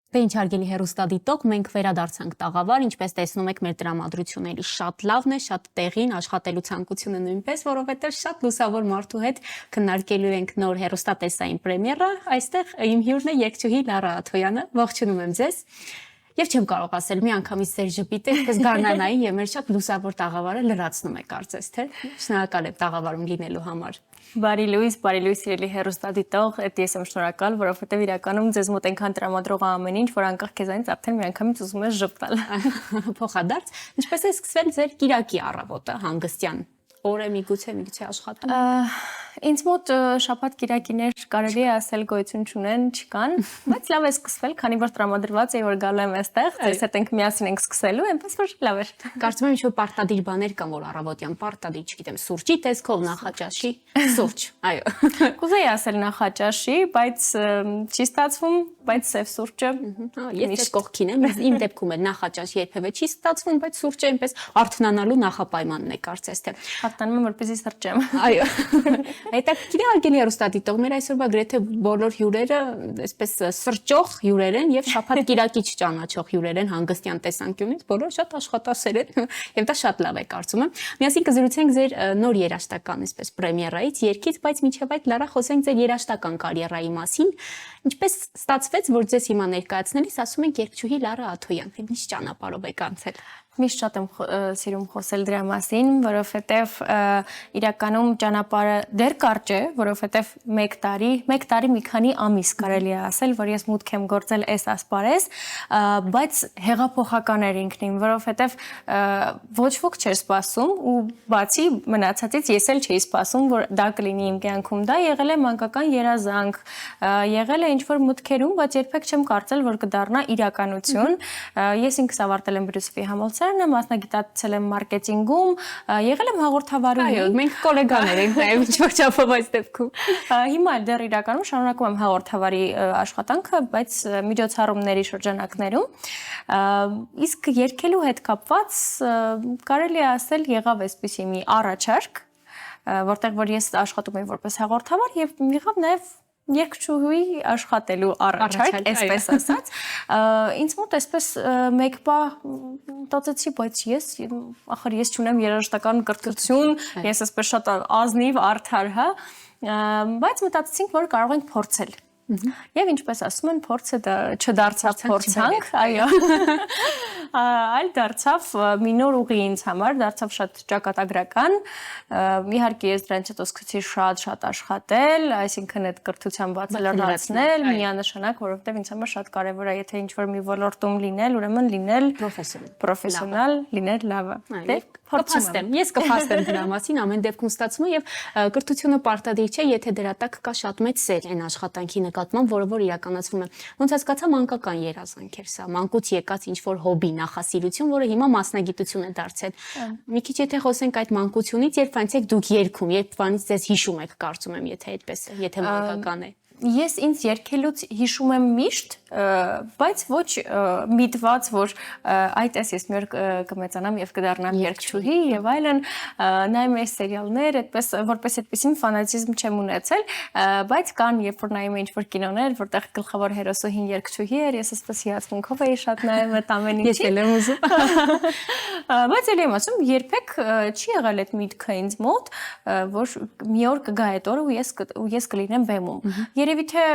Դե ինչ հարգելի հեռուստադիտող, մենք վերադարձանք տաղավար, ինչպես տեսնում եք մեր տրամադրությունների շատ լավն է, շատ տեղին, աշխատելու ցանկությունը նույնպես, որովհետև շատ լուսավոր մարդու հետ քննարկելու ենք նոր հեռուստատեսային պրեմիերա, այստեղ իմ հյուրն է երգչուհի Լարա Աթոյանը, ողջունում եմ ձեզ։ Եվ չեմ կարող ասել, մի անգամից ձեր ժպիտը պես գարնանայի եւ մեր շատ լուսավոր տաղավարը լրացնում է կարծես, թե։ Շնորհակալ եմ տաղավարում լինելու համար։ Բարի լույս, սիրելի հեռուստադիտող, ես եմ շնորհակալ, որովհետև իրականում ձեզ մոտ այնքան տրամադրող ամեն ինչ, որ անկախ քեզանից արդեն մի անգամից ուզում ես ժպտալ։ Փոխադարձ, ինչպես է սկսվել ձեր կիրակի առավոտը, հանգստյան օրը միգուցե աշխատում։ Ինձ մոտ շաբաթ կիրակիներ կարելի է ասել գոյություն չունեն, չկան, բայց լավ է սկսվել, քանի որ տրամադրված է որ գալու եմ այստեղ, ձեզ հետ ենք միասին ենք սկսելու, այնպես որ լավ է։ Կարծում եմ ինչ-որ պարտադիր բաներ կան, որ առավոտյան պարտադիր, չգիտեմ, սուրճի տեսքով, նախաճաշի, սուրճ, այո։ Կուզեի ասել նախաճաշի, բայց չի ստացվում, բայց սև սուրճը։ Ես ձեր կողքին եմ, իմ դեպքում էլ նախաճաշ երբևէ չի ստացվում, բայց սուրճը այնպես արթնանալու նախապայմանն է, կարծես թե։ Արթնանում եմ, որպեսզի սրճեմ։ Այո։ Հետաքրքիր է հարգելի հեռուստադիտող, մեր այսօրվա գրեթե բոլոր հյուրերը այսպես սրճող հյուրեր են եւ շաբաթ կիրակի չճանաչող հյուրեր են հանգստյան տեսանկյունից, բոլորը շատ աշխատասեր են եւ դա շատ լավ է կարծում եմ։ Միասին կզրուցենք ձեր նոր երաժշտական այսպես պրեմիերայից, երգից, բայց մինչեւ այդ Լարա խոսենք ձեր երաժշտական կարիերայի մասին։ Ինչպես ստացվեց, որ ձեզ հիմա ներկայացնելիս ասում ենք երգչուհի Լարա Աթոյան, ինչ ճանապարհով եք անցել։ Միշտ շատ եմ սիրում խոսել դրա մասին, որովհետև իրականում ճանապարհը դեռ կարճ է, որովհետև 1 տարի մի քանի ամիս կարելի է ասել, որ ես մուտք եմ գործել այս ասպարեզ, բայց հեղափոխական էր ինքնին, որովհետև ոչ ոք չէր սպասում ու բացի մնացածից ես էլ չէի սպասում, որ դա կլինի իմ կյանքում, դա եղել է մանկական երազանք, եղել է ինչ-որ մտքերում, բայց երբեք չեմ կարծել, որ կդառնա իրականություն։ Ես ինքս ավարտել եմ Բրյուսովի համալսարանը, մասնագիտացել եմ մարքեթինգում, եղել եմ հաղորդավարուհի։ Այո, մենք գոլեգաներ ենք նաև ինչ-որ չափով այս դեպքում։ Հիմա էլ դեռ իրականում շարունակում եմ հաղորդավարի աշխատանքը, բայց միջոցառումների շրջանակներում։ Իսկ երգելու հետ կապված կարելի է ասել եղավ այսպիսի մի առաջարկ, որտեղ որ ես աշխատում եմ որպես հաղորդավար եւ եղավ նաև երգչուհի աշխատելու առաջարկ, այսպես ասած, ինձ մոտ այսպես մեկ պահ մտածեցի, բայց ախր ես չունեմ երաժշտական կրթություն, ես այսպես շատ ազնիվ, արդար, հա, բայց մտածեցինք, որ կարող ենք փորձել։ Եվ ինչպես ասում են, փորձը չդարձավ փորձանք, այո, այլ դարձավ մի նոր ուղի ինձ համար, դարձավ շատ ճակատագրական, իհարկե ես դրանից հետո սկսեցի շատ աշխատել, այսինքն այդ կրթության բացը լրացնել, միանշանակ, որովհետև ինձ համար շատ կարևոր է, եթե ինչ-որ մի ոլորտում լինել, ուրեմն լինել պրոֆեսիոնալ, լինել լավը։ Կփաստեմ, ես կփաստեմ դրա մասին, ամեն դեպքում ստացվում է եւ կրթությունը պարտադիր չէ, եթե դրա տակ կա շատ մեծ սեր այն աշխատանքի նկատմամբ, որը իրականացվում է։ Ոնց հասկացա, մանկական երազանք էր սա, մանկուց եկած ինչ-որ հոբի, նախասիրություն, որը հիմա մասնագիտություն է դարձել։ Մի քիչ եթե խոսենք այդ մանկությունից, երբ այնցեք դուք երգում, երբ բանից ձեզ հիշում եք, կարծում եմ, եթե այդպես է, եթե մանկական է։ Ես ինձ երգելուց հիշում եմ միշտ, բայց ոչ միտված, որ այդպես ես մի օր կմեծանամ եւ կդառնամ երգչուհի եւ այլն, նայում եմ սերիալներ, այդպես որպես այդպեսին ֆանատիզմ չեմ ունեցել, բայց կան երբ որ նայում եմ ինչ-որ կինոներ, որտեղ գլխավոր հերոսուհին երգչուհի էր, ես այսպես հիացմունքով էի շատ նայում այդ ամեն ինչի։ Ես էլ եմ ուզում։ Բայց ելի եմ ասում, երբեք չի եղել այդ միտքը ինձ մոտ, որ մի օր կգա այդ օրը ու ես կլինեմ բեմում։ Երևի թե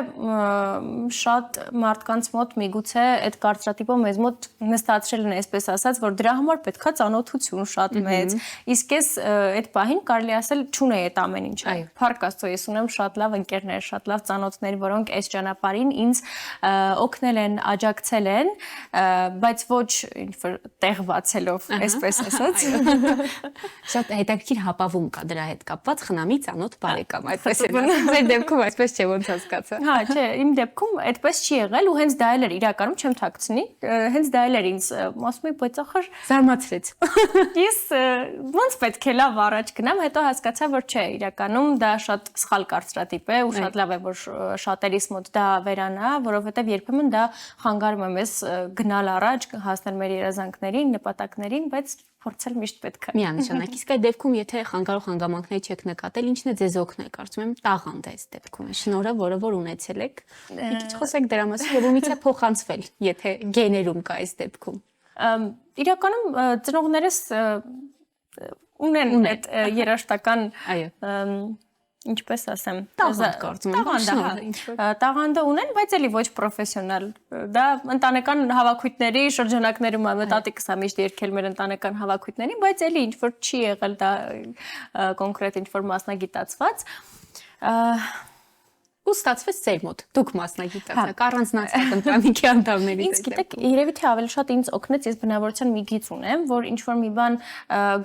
շատ մարդկանց մոտ միգուցե այդ կարծրատիպը մեզ մոտ նստացրել են, այսպես ասած, որ դրա համար պետքա ծանոթություն շատ մեծ։ Իսկ ես այդ պահին կարելի ասել չունեի այդ ամեն ինչը։ Փառք Աստծո, ես ունեմ շատ լավ ընկերներ, շատ լավ ծանոթներ, որոնք այս ճանապարհին ինձ օգնել են, աջակցել են, բայց ոչ ինչ-որ տեղ բացելով, այսպես ասած։ Շատ հետաքրքիր հապավում կա դրա հետ կապված խնամի ծանոթ բարեկամ, այդպես է։ Ձեր դեպքում այսպես չէ, ոնց ասած։ հասկացա։ Հա, չէ, իմ դեպքում այդպես չի եղել ու հենց դա էլ էր իրականում չեմ թաքցնի, հենց դա էլ էր ինձ ասում եմ, բայց ախր Զարմացրեց։ ես ոնց պետք է լավ առաջ գնամ, հետո հասկացա, որ չէ, իրականում դա շատ սխալ կարծրատիպ է ու շատ լավ է, որ շատերիս մոտ դա վերանա, որովհետև երբեմն դա խանգարում է մեզ գնալ առաջ, հասնել մեր երազանքներին, նպատակներին, բայց փորձել միշտ պետք է։ Միանշանակ, իսկ այդ դեպքում եթե խանգարող հանգամանքներ չեք նկատել, ինչն է ձեզ օգնել, կարծում եմ, տաղանդ է այս դեպքում։ Շնորհը, որ ունեցել եք։ Մի քիչ խոսեք դրա մասին, եւ ումից է փոխանցվել, եթե գեներում կա այս դեպքում։ Իրականում ծնողներս ունեն այդ երաշտական, ինչպես ասեմ, տաղանդ կարծում եմ, տաղանդը ունեն, բայց էլի ոչ պրոֆեսիոնալ։ Դա ընտանեկան հավաքույթների շրջանակներում տատիկս է միշտ երգել մեր ընտանեկան հավաքույթներին, բայց էլի ինչ որ չի եղել դա կոնկրետ ինչ որ մասնագիտացված։ Ու ստացվեց ձեր մոտ։ Դուք մասնագիտացաք, առանձնացաք ընտանիքի անդամներից։ Ինձ գիտեք, երևի թե ավելի շատ ինձ օգնեց, ես բնավորության մի գիծ ունեմ, որ ինչ որ մի բան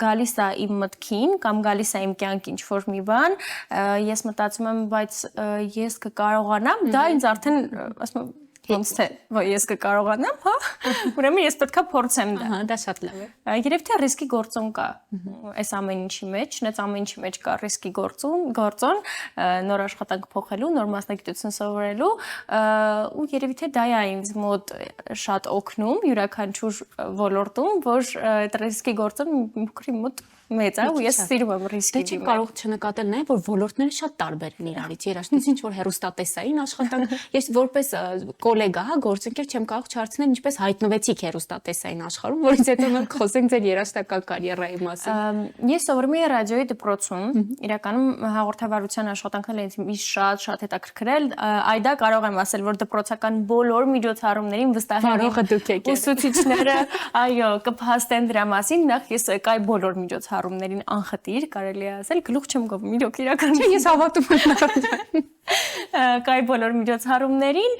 գալիս է իմ մտքին կամ գալիս է իմ կյանք ինչ որ մի բան, ես մտածում եմ, բայց ես կկարողանամ, դա ինձ արդեն ասում եմ ոնց թե ես կկարողանամ, հա, ուրեմն ես պետքա փորձեմ դա։ Ահա, դա շատ լավ է։ Երևի թե ռիսկի գործոն կա այս ամեն ինչի մեջ, նենց ամեն ինչի մեջ կա ռիսկի գործոն, նոր աշխատանք փոխելու, նոր մասնագիտություն սովորելու, ու երևի թե դա է ինձ մոտ շատ օգնում յուրաքանչյուր ոլորտում, որ այդ ռիսկի գործոն փոքր իմ մոտ մեծ է ու ես սիրում եմ ռիսկի դիմել։ Դե կարող չնկատել նաև որ ոլորտները շատ տարբեր են իրարից։ Երաշտություն ինչ որ հեռուստատեսային աշխատանք, ես որպես գոլեգա, հա, գործընկեր չեմ կարող չհարցնել ինչպես հայտնվեցիք հեռուստատեսային աշխարհում, որից հետո մենք խոսենք ձեր երաշտական կարիերայի մասին։ Ես սովորում եմ ռադիոյի դպրոցում, իրականում հաղորդավարության աշխատանքն ինձ միշտ շատ հետաքրքրել, այդա կարող եմ ասել, որ դպրոցական բոլոր միջոցառումներին վստահ ուսուցիչները, այո, կփաստեն դրա մասին, նախ ես կայ բոլոր միջոցառումներին անխտիր, կարելի է ասել, գլուխ չեմ գովում, իրոք իրական ես հավատում եմ կայ բոլոր միջոցառումներին,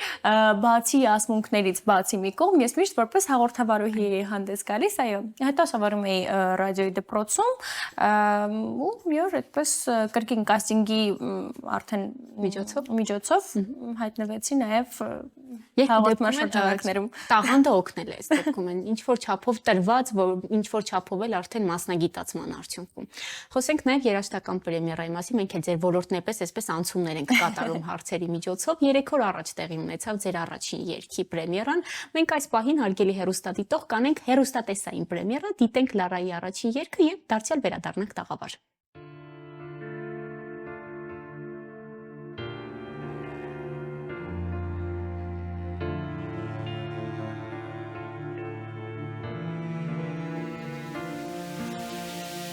բացի ասմունքներից բացի մի կողմ, ես միշտ որպես հաղորդավարուհի էի հանդես գալիս, այո, հետո սովորում էի ռադիոյի դպրոցում, ու մի օր այդպես կրկին կաստինգի արդեն միջոցով հայտնվեցի նաև հաղորդման շրջանակներում։ Տաղանդը օգնել է այս դեպքում, ինչ որ չափով տրված, որ ինչ որ չափով էլ արդեն մասնագիտացման արդյունքում։ Խոսենք նաև երաժշտական պրեմիերայի մասին, մենք էլ ձեր ոլորտն էպես այսպես անցումներ ենք կատարում հարցերի միջոցով։ 3 օր առաջ տեղի ունեցավ ձեր առաջին երգի պրեմիերան։ Մենք այս պահին հարգելի հեռուստադիտող կանենք հեռուստատեսային պրեմիերա, դիտենք Լարայի առաջին երգը եւ դարձյալ վերադառնանք տաղավար։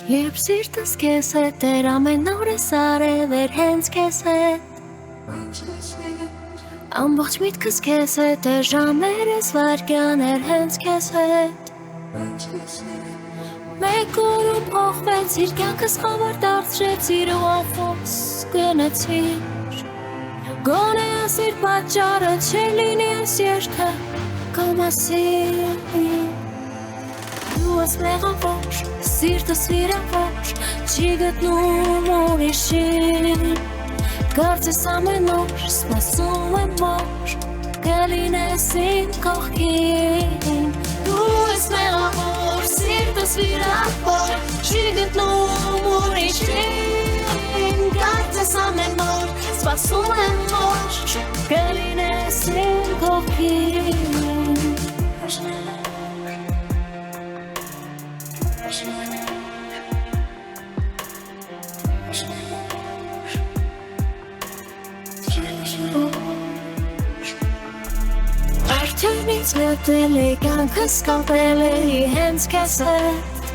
Երբ սիրտս քեզ հետ էր ամեն օր ես արել էր հենց քեզ հետ Ամբողջ միտքս քեզ հետ էր ժամերս վայրկյան էր հենց քեզ հետ Մեկ օրը փոխվեցիր կյանքս խավար դարձրեցիր ու անփոս գնացիր Գոնե ասիր պատճառը չի լինի այս երգը կամ ասիր Դու ես մեղավոր, սիրտս վիրավոր, չի գտնում ուրիշին Կարծես ամեն օր, սպասում եմ որ, կլինես իմ կողքին Դու ես մեղավոր, սիրտս վիրավոր, չի գտնում ուրիշին Կարծես ամեն օր, սպասում եմ որ, կլինես իմ կողքին Արդեն ինձ մետել է կյանքս կապել է հենց քեզ հետ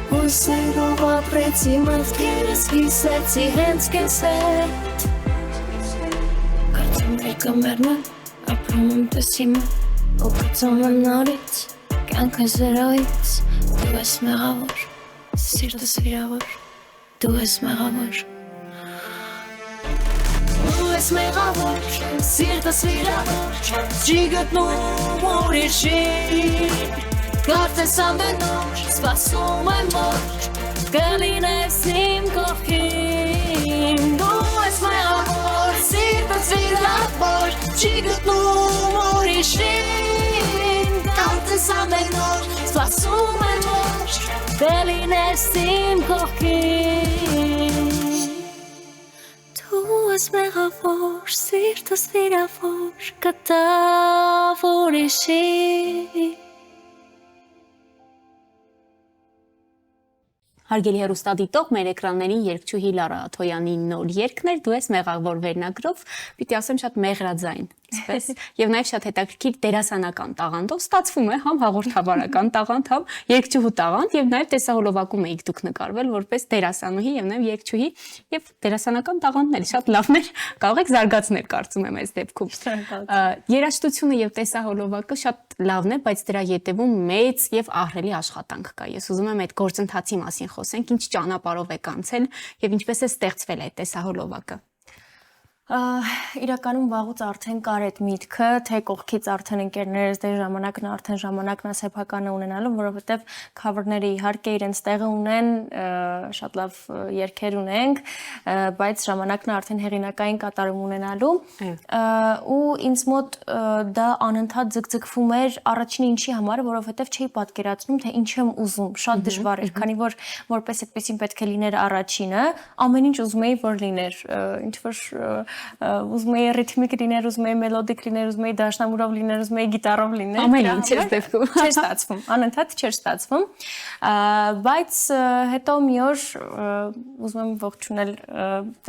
Հույսերով ապրեցի մտքերս հիսեցի հենց քեզ հետ Կարծում դեր կմերնա, ապրում եմ տես հիմա ու կծում եմ նորից Կյանքը զրոյից, դու ես մեղավոր, սիրտս վիրավոր, դու ես մեղավոր Դու ես մեղավոր, սիրտս վիրավոր, չի գտնում ուրիշին Կարծես ամեն օր, սպասում եմ որ, կլինես իմ կողքին Դու ես մեղավոր դե լինես իմ կողքին Դու ես մեղավոր, սիրտս վիրավոր, կտավ ուրիշի Հարգելի հեռուստադիտող, մեր էկրաններին երգչուհի Լարա Աթոյանի նոր երգն էր «Դու ես մեղավոր» վերնագրով, պիտի ասեմ շատ մեղրաձայն, այսպես, եւ նաեւ շատ հետաքրքիր դերասանական տաղանդով ստացվում է համ հաղորդավարական տաղանդ, համ երգչուհու տաղանդ եւ նաեւ տեսահոլովակում եք դուք նկարվել որպես դերասանուհի եւ նաեւ երգչուհի եւ դերասանական տաղանդն էլ շատ լավն էր, կարող եք զարգացնել կարծում եմ այս դեպքում։ Երաժշտությունը եւ տեսահոլովակը շատ լավն է, բայց դրա ետևում մեծ եւ ահռելի աշխատանք կա։ Ես ուզում եմ այդ գործընթացի մասին խոսենք, ինչ ճանապարհով եք անցել եւ ինչպես է ստեղծվել այդ տեսահոլովակը։ Իրականում վաղուց արդեն կար այդ միտքը, թե կողքից արդեն ընկերներս դե ժամանակն է սեփականը ունենալու, որովհետև cover-ները իհարկե իրենց տեղը ունեն, շատ լավ երգեր ունենք, բայց ժամանակն է արդեն հեղինակային կատարում ունենալու, ու ինձ մոտ դա անընդհատ ձգձգվում էր առաջին ինչի համար, որովհետև չէի պատկերացնում, թե ինչ եմ ուզում, շատ դժվար էր, քանի որ որպես այդպեսին պետք է լիներ առաջինը, ամեն ինչ ուզում էի որ լիներ, ինչ որ ուզում էի ռիթմիկ լիներ, ուզում էի մելոդիկ լիներ, ուզում էի դաշնամուրով լիներ, ուզում էի գիտարով լիներ։ Ամեն ինչ էր դեպքում։ Չէր ստացվում, անընդհատ չէր ստացվում։ Բայց հետո մի օր ուզում եմ ողջունել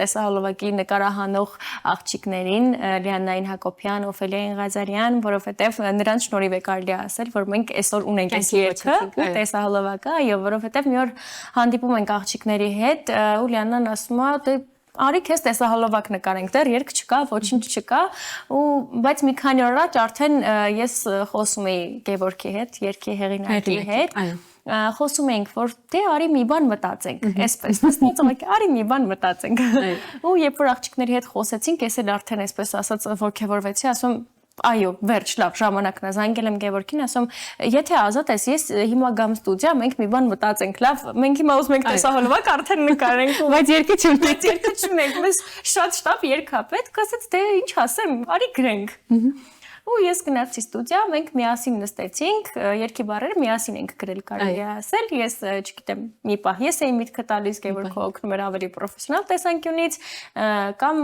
տեսահոլովակի նկարահանող աղջիկներին, Լիաննային Հակոբյան, Օֆելիային Ղազարյան, որովհետև նրանց շնորհիվ է կարելի ասել, որ մենք այսօր ունենք այս երգը, տեսահոլովակը, այո, որովհետև մի օր հանդիպում ենք աղջիկների հետ, ու Լիաննան ասում է, Արի քեզ տեսահոլովակ նկարենք, դեռ երգ չկա, ոչինչ չկա, բայց մի քանի օր առաջ արդեն ես խոսում էի Գևորգի հետ, երգի հեղինակի հետ, խոսում էինք, որ դե արի մի բան մտածենք, այսպես, նստեցում եք, արի մի բան մտածենք, ու երբ որ աղջիկների հետ խոսեցինք, ես էլ արդեն այսպես ասած ոգևորվեցի, ասում Այո, վերջ, լավ, ժամանակն է, զանգել եմ Գևորգին, ասում, եթե ազատ ես, ես հիմա գամ ստուդիա, մենք մի բան մտածենք, լավ, մենք հիմա ուզում ենք տեսահոլովակ արդեն նկարենք, բայց երգը չունենք, մեզ շատ շտապ երգ ա պետք, ասեց, դե ինչ ասեմ, արի գրենք։ Ու ես գնացի ստուդիա, մենք միասին նստեցինք, երգի բառերը միասին ենք գրել, կարելի է ասել, ես չգիտեմ, մի պահ ես էի միտքը տալիս, Գևորգը օգնում էր ավելի պրոֆեսիոնալ տեսանկյունից, կամ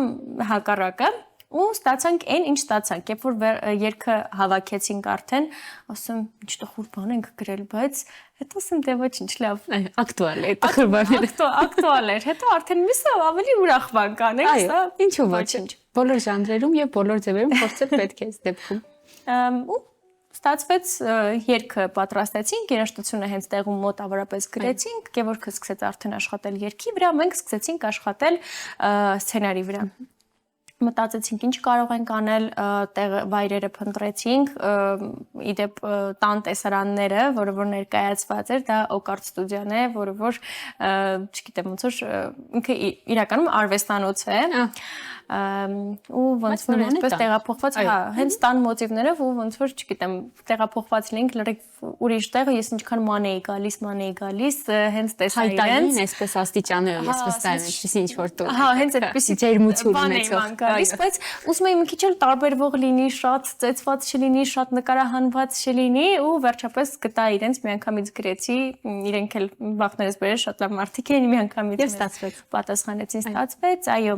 հակառակը ու ստացանք այն ինչ ստացանք, երբ որ երգը հավաքեցինք արդեն, ասում ինչ տխուր բան ենք գրել, բայց հետո ասեմ դե ոչինչ, լավ, ակտուալ է, տխուր բան է, ակտուալ էր, հետո արդեն միսը ավելի ուրախ բան կանենք, սա ինչու ոչինչ, բոլոր ժանրերում եւ բոլոր ձևերում փորձել պետք է այս դեպքում։ Ու ստացվեց երգը պատրաստեցինք, երաժշտությունը հենց տեղում մոտավորապես գրեցինք, Գևորգը սկսեց արդեն աշխատել երգի վրա, մենք սկսեցինք աշխատել սցենարի վրա։ Մտածեցինք ինչ կարող ենք անել, վայրերը փնտրեցինք, իդեպ տան տեսարանները, որը որ ներկայացված էր, դա Օկարտ ստուդիան է, որը որ չգիտեմ ոնց որ ինքը իրականում արվեստանոց է, ու ոնց որ այսպես տեղափոխված, հա, հենց տան մոտիվներով ու ոնց որ չգիտեմ, տեղափոխված լինենք լրիվ ուրիշ տեղը, ես ինչքան ման էի գալիս, հենց տեսա իրենց, հայտային այսպես աստիճաններով, ես վստահ եմ, այսպես ինչ որ դու։ Հա, հենց այդպեսի ջերմություն ունեցող։ Բայց ուզում էի մի քիչ էլ տարբերվող լինի, շատ ծեծված չլինի, շատ նկարահանված չլինի ու վերջապես գտա իրենց միանգամից գրեցի, իրենք էլ բախներս բերել շատ լավ մարդիկ էին միանգամից ստացվեց։ Պատասխանեցին, ստացվեց, այո։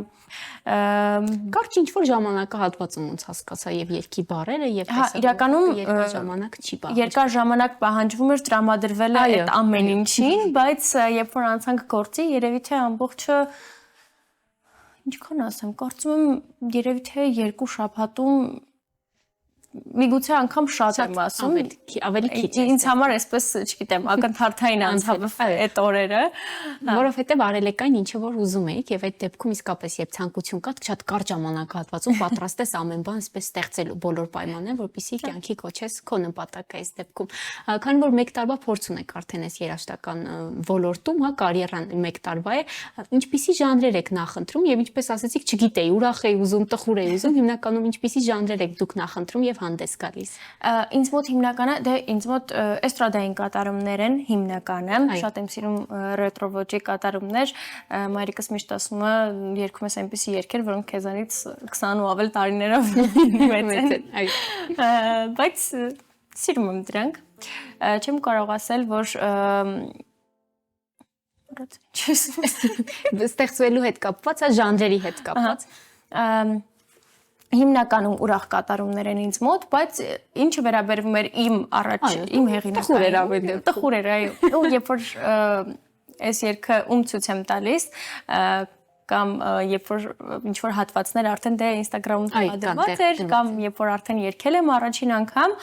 Կարճ ինչ որ ժամանակահատվածում ոնց հասկացա եւ երգի բառերը եւ իրականում երկար ժամանակ չի պահանջվում։ Երկար ժամանակ պահանջվում էր տրամադրվել այդ ամեն ինչին, բայց երբ որ անցանք գործի, երևի թե ամբողջը ինչքան ասեմ, կարծում եմ երևի թե 2 շաբաթում միգուցե անգամ շատ եմ ասում, ավելի քիչ։ Ինձ համար այսպես, չգիտեմ, ակնթարթային անցավ այդ օրերը, որովհետև արելեկային ինչը որ ուզում էիք եւ այդ դեպքում իսկապես երբ ցանկություն կա, շատ կարճ ժամանակահատվածում պատրաստ ես ամեն բան այսպես ստեղծելու բոլոր պայմանները, որպեսզի կյանքի կոչես քո նպատակը այս դեպքում։ Քանի որ 1 տարվա փորձ ունեք արդեն այս երաժշտական ոլորտում, հա, կարիերան 1 տարվա է, ինչպիսի ժանրեր եք նախընտրում եւ ինչպես ասացիք, չգիտեի, ուրախ էի ուզում, տխուր էի ուզում, հիմնականում ինչպիսի ժանրեր եք դուք նախընտրում եւ հանդես գալիս։ Ինձ մոտ հիմնականը, դե ինձ մոտ էստրադային կատարումներ են հիմնականը, շատ եմ սիրում ռետրո ոճի կատարումներ, մայրիկս միշտ ասում է, երգում ես այնպիսի երգեր, որոնք քեզանից 20 ու ավել տարիներով մեծ են, բայց սիրում եմ դրանք, չեմ կարող ասել, որ Ստեղծվելու հետ կապված, ժանրերի հետ կապված։ Հիմնականում ուրախ կատարումներ են ինձ մոտ, բայց ինչը վերաբերվում էր իմ իմ հեղինակային տխուր էր, այո, ու երբ որ այս երգը ցույց եմ տալիս, կամ երբ որ ինչ որ հատվածներ արդեն դե Instagram-ում տրամադրված էր, կամ երբ որ արդեն երգել եմ առաջին անգամ,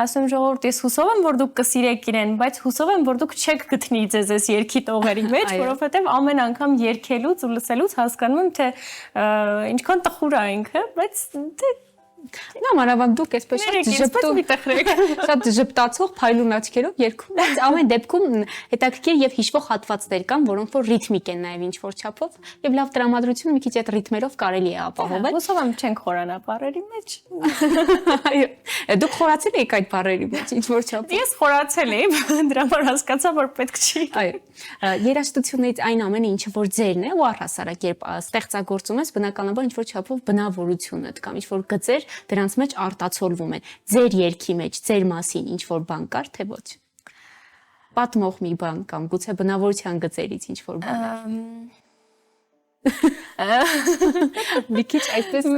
ասում ժողովուրդ, ես հուսով եմ, որ դուք կսիրեք իրեն, բայց հուսով եմ, որ դուք չեք գտնի ձեզ այս երգի տողերի մեջ, որովհետև ամեն անգամ երգելուց ու լսելուց հասկանում եմ, թե ինչքան տխուր է ինքը, բայց դե Նա մանավանդ դուք այսպես շատ ժպտացող փայլուն աչքերով երգում, բայց ամեն դեպքում հետաքրքիր եւ հիշվող հատվածներ կան, որոնք որ ռիթմիկ են նաեւ ինչ որ չափով եւ լավ տրամադրություն մի քիչ այդ ռիթմերով կարելի է ապահովել։ Հուսով եմ չենք խորանա բառերի մեջ։ Այո, դուք խորացել եք այդ բառերի մեջ ինչ որ չափով։ Ես խորացել եմ, դրա համար հասկացա, որ պետք չի։ Այո։ Երաժշտությունից այն ամենը ինչը որ ձերն է ու առհասարակ երբ ստեղծագործում ես, բնականաբար ինչ որ չափով բնավորությունը կամ ինչ որ գծեր դրանց մեջ արտացոլվում են ձեր երգի մեջ ձեր մասին ինչ որ բան կար թե ոչ պատմող մի բան կամ գուցե բնավորության գծերից ինչ որ բան մի քիչ այսպես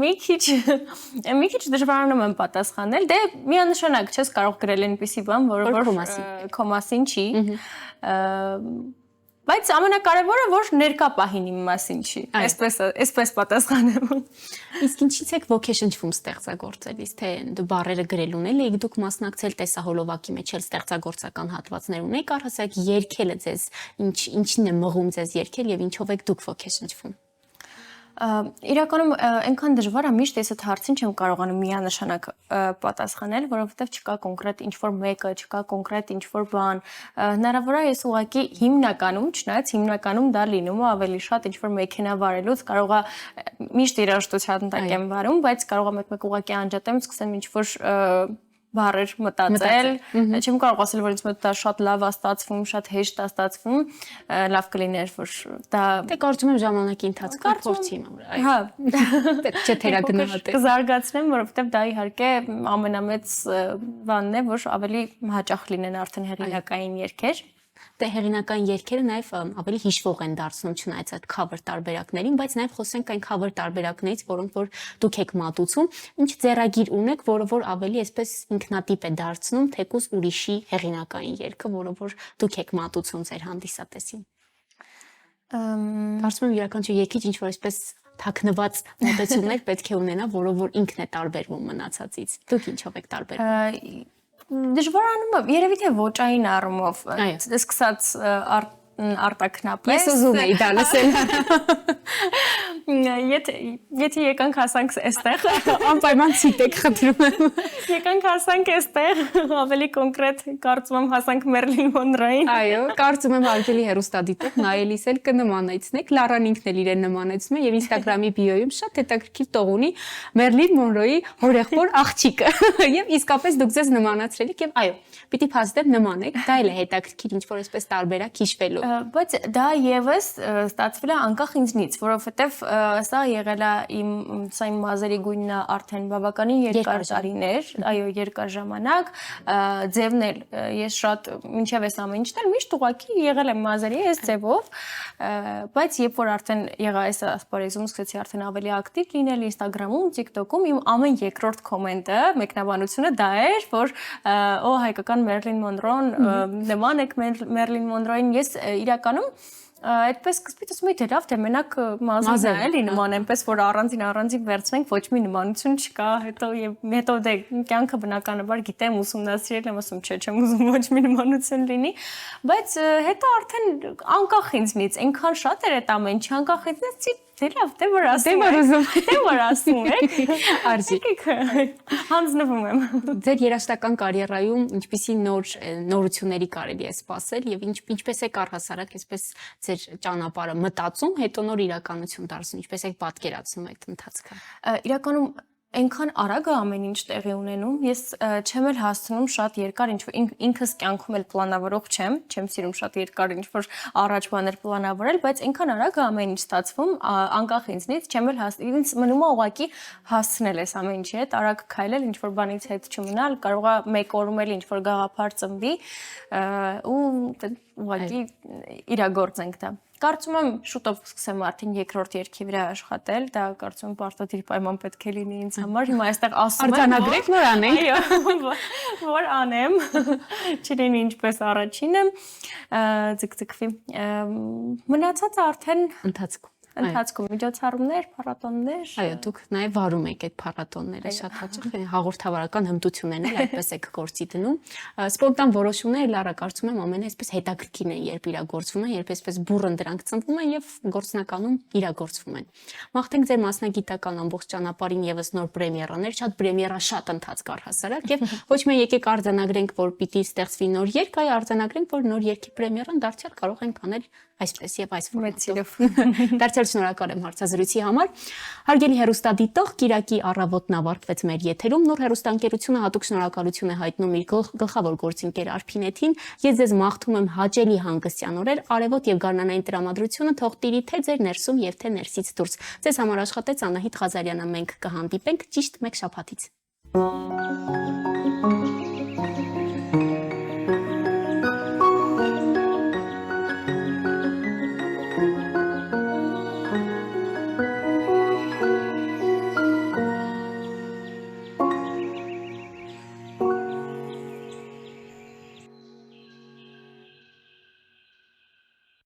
մի քիչ դժվարանում եմ պատասխանել դե միանշանակ չես կարող գրել այնպիսի բան որը քո մասին չի Բայց ամենակարևորը որ ներկա պահին իմ մասին չի։ Այսպես պատասխանեմ։ Իսկ ինչից եք ոգեշնչվում ստեղծագործելիս, թե բառերը գրելուն էլ եք դուք մասնակցել տեսահոլովակի մեջ էլ ստեղծագործական հատվածներ ունեք, առհասարակ երգելը ձեզ ինչն է մղում ձեզ երգել եւ ինչով եք դուք ոգեշնչվում։ Իրականում այնքան դժվար է միշտ ես այդ հարցին չեմ կարողանում միանշանակ պատասխանել, որովհետև չկա կոնկրետ ինչ-որ մեկը, չկա կոնկրետ ինչ-որ բան։ Հնարավոր է ես ուղղակի հիմնականում, չնայած հիմնականում դա լինում է ավելի շատ ինչ-որ մեքենա վարելուց, կարող է միշտ երաժշտության տակ եմ վարում, բայց կարող է մեկ-մեկ ուղղակի անջատեմ, սկսեմ ինչ-որ բառեր մտածել, չեմ կարող ասել, որ ինձ մոտ դա շատ լավ է ստացվում, շատ հեշտ է ստացվում, լավ կլիներ, որ դա դե կարծում եմ ժամանակի ընթացքում փորձի իմ, հա, պետք չէ թերագնահատել։ Կզարգացնեմ, որովհետև դա իհարկե ամենամեծ բանն է, որ ավելի հաճախ լինեն արդեն հեղինակային երգեր։ Դե հեղինակային երգերը նաև ավելի հիշվող են դարձնում չնայած այդ cover տարբերակներին, բայց նաև խոսենք այն cover տարբերակներից, որոնք որ դուք եք մատուցում, ինչ ձեռագիր ունեք, որը որ ավելի այսպես ինքնատիպ է դարձնում, թեկուզ ուրիշի հեղինակային երգը, որը որ դուք եք մատուցում ձեր հանդիսատեսին։ Կարծում եմ յուրաքանչյուր երգիչ ինչ որ այսպես թաքնված մոտեցումներ պետք է ունենա, որով որ ինքն է տարբերվում մնացածից։ Դուք ինչով եք տարբերվում։ Դժվարանում է, երևի թե ոճային առումով, սկսած արտաքնապես։ Ես ուզում եի դա լսել։ Եթե եկանք հասանք այստեղ, անպայման ցիտեք խնդրում եմ։ Եկանք հասանք այստեղ, ավելի կոնկրետ կարծում եմ հասանք Մերլին Մոնրոյին։ Այո, կարծում եմ հարգելի հեռուստադիտող նայելիս էլ կնմանեցնեք, Լարան ինքն էլ իրեն նմանեցնում է եւ Instagram-ի բիոյում շատ հետաքրքիր տող ունի Մերլին Մոնրոյի հորեղբոր աղջիկը։ Եվ իսկապես դուք ձեզ նմանացրել եք եւ այո, պիտի փաստեր նմանեք, դա էլ է հետաքրքիր ինչ որ այսպես տարբերակ հիշվելու։ Բայց դա եւս ստացվել է անկախ ինձնից, որովհետեւ սա եղել է իմ մազերի գույնն է արդեն բավականին երկար տարիներ, այո, երկար ժամանակ, ձևն էլ ես շատ մինչև այս ամեն ինչն էլ միշտ ուղղակի եղել եմ մազերի այս ձևով, բայց երբ որ արդեն եղա այս ասպարեզում սկսեցի արդեն ավելի ակտիվ լինել Instagram-ում, TikTok-ում, իմ ամեն երկրորդ կոմենտը, մեկնաբանությունը դա էր, որ օ հայկական Մերլին Մոնրոն, նման եք Մերլին Մոնրոյին, ես իրականում այդպես սկզբից ասում էի թե լավ թե մենակ մազը էլի նման այնպես որ առանձին վերցնենք ոչ մի նմանություն չկա հետո դե կյանքը բնականաբար գիտեմ ուսումնասիրել եմ ասում չէ չեմ ուզում ոչ մի նմանություն լինի բայց հետո արդեն անկախ ինձնից այնքան շատ էր այդ ամեն ինչ անկախ ինձնից դե լավ դե որ ասում եք արժի հանձնվում եմ ձեր երաժշտական կարիերայում ինչպիսի նորությունների կարելի է սպասել եւ ինչպես եք առհասարակ այսպես ձեր ճանապարհը մտածում հետո նոր իրականություն դարձնում ինչպես եք պատկերացնում այդ ընթացքը իրականում Այնքան արագ է ամեն ինչ տեղի ունենում, ես չեմ էլ հասցնում շատ երկար ինչ-որ ինքս կյանքում էլ պլանավորող չեմ սիրում շատ երկար ինչ-որ առաջ բաներ պլանավորել, բայց այնքան արագ է ամեն ինչ ստացվում, անկախ ինձնից, չեմ էլ ինձ մնում է ուղղակի հասցնել այս ամեն ինչի հետ, արագ քայլել, ինչ-որ բանից հետ չմնալ, կարող է մեկ օրում էլ ինչ-որ գաղափար ծնվի ու ուղղակի իրագործենք դա։ Կարծում եմ շուտով կսկսեմ արդեն երկրորդ երգի վրա աշխատել, դա կարծում եմ պարտադիր պայման պետք է լինի ինձ համար։ Հիմա այստեղ ասում եմ, արձանագրեք, որ անենք։ այո, որ անեմ։ Չլինի ինչպես առաջինը, ձգձգվի։ Մնացածը արդեն ընթացքում միջոցառումներ, փառատոներ։ Այո, դուք նաև վարում եք այդ փառատոնները շատ հաճախ, հաղորդավարական հմտություններն էլ այդպես եք գործի դնում։ Սպոնտան որոշումները Լարա կարծում եմ ամեն այսպես հետաքրքիր են, երբ իրագործվում են, երբ այսպես բուռն դրանք ծնվում են եւ գործնականում իրագործվում են։ Մաղթենք ձեր մասնագիտական ամբողջ ճանապարհին եւս նոր պրեմիերաներ, շատ ընթացք առհասարակ եւ ոչ միայն եկեք արձանագրենք, որ պիտի ստեղծվի նոր երգ, այլ արձանագրենք, որ նոր երգի պրեմիերան դարձյալ կարող ենք անել այսպես եւ այս ֆորմատով։ Դարձյալ շնորհակալ եմ հարցազրույցի համար։ Հարգելի հեռուստադիտող, Կիրակի առավոտն ավարտվեց մեր եթերում։ Նոր հեռուստաընկերությունը հատուկ շնորհակալություն է հայտնում իր գլխավոր գործընկեր Արփինեթին։ Ես ձեզ մաղթում եմ հաճելի հանգստյան օրեր, արևոտ եւ գարնանային տրամադրությունը թող տիրի թե ձեր ներսում եւ թե ներսից դուրս։ Ձեզ համար աշխատեց Անահիտ Ղազարյանը, մենք կհանդիպենք ճիշտ 1 շաբաթից։